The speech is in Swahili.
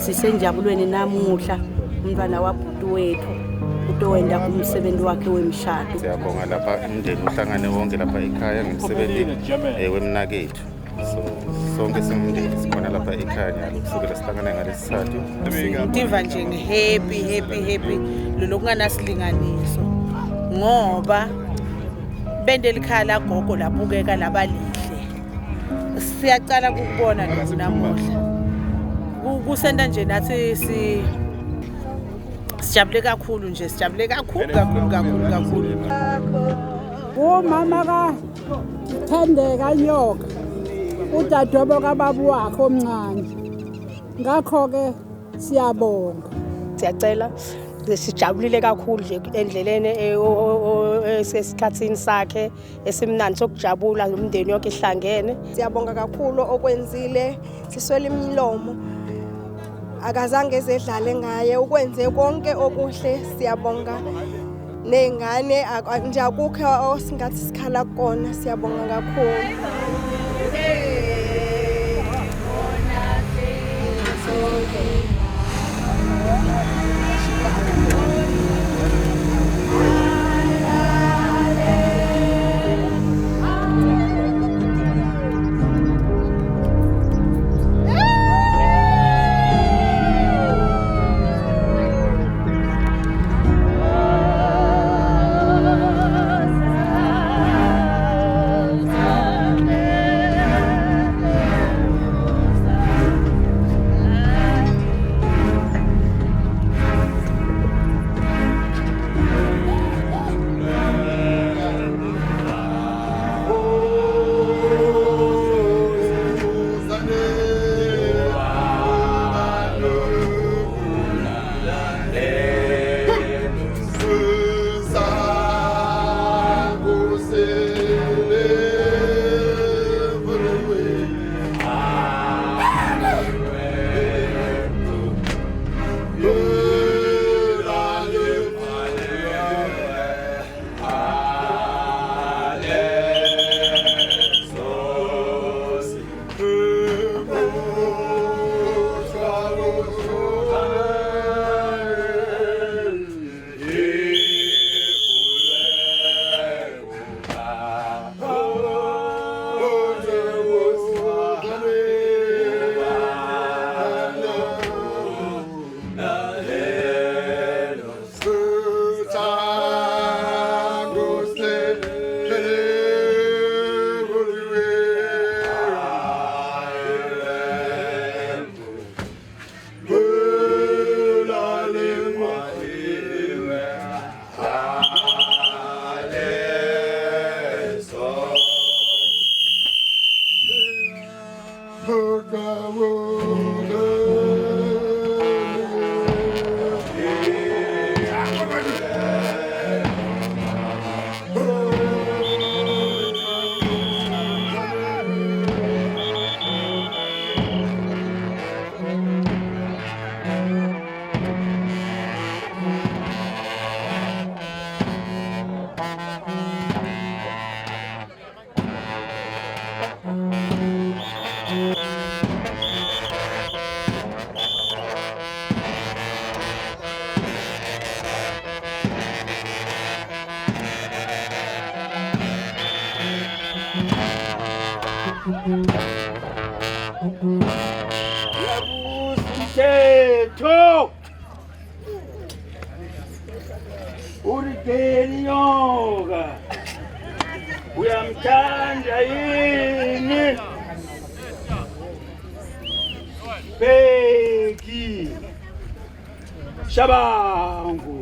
Sisenjabulweni namuhla umntwana wabhuti wethu utowenda umsebenzi wakhe wemshado. Siyabonga lapha umndeni uhlangane wonke lapha ekhaya ngomsebenzi wemnakethu. So sonke simndeni sikhona lapha ekhaya nyalo kusukela sihlangane ngalesithathu. Ngiva nje happy lokhu nganasilinganiso ngoba bende likhaya lagogo labukeka labalihle. Siyacala ukubona lokhu namuhla. Kusenda nje nathi sijabule kakhulu nje sijabule kakhulu. Umama ka Thandeka Nyoka udadewabo kaBaba wakhe omncane. Ngakho ke siyabonga. Siyacela sijabulile kakhulu nje endleleni esesikhatsini sakhe esimnandi sokujabula nomndeni yonke ihlangene. Siyabonga kakhulu okwenzile siswele imilomo akazange ezedlale ngaye ukwenze konke okuhle siyabonga nengane nje akukho osingathi sikhala kona siyabonga kakhulu. Yabusithetho Urigeni Nyoka uyamthanda yini Bheki Shabangu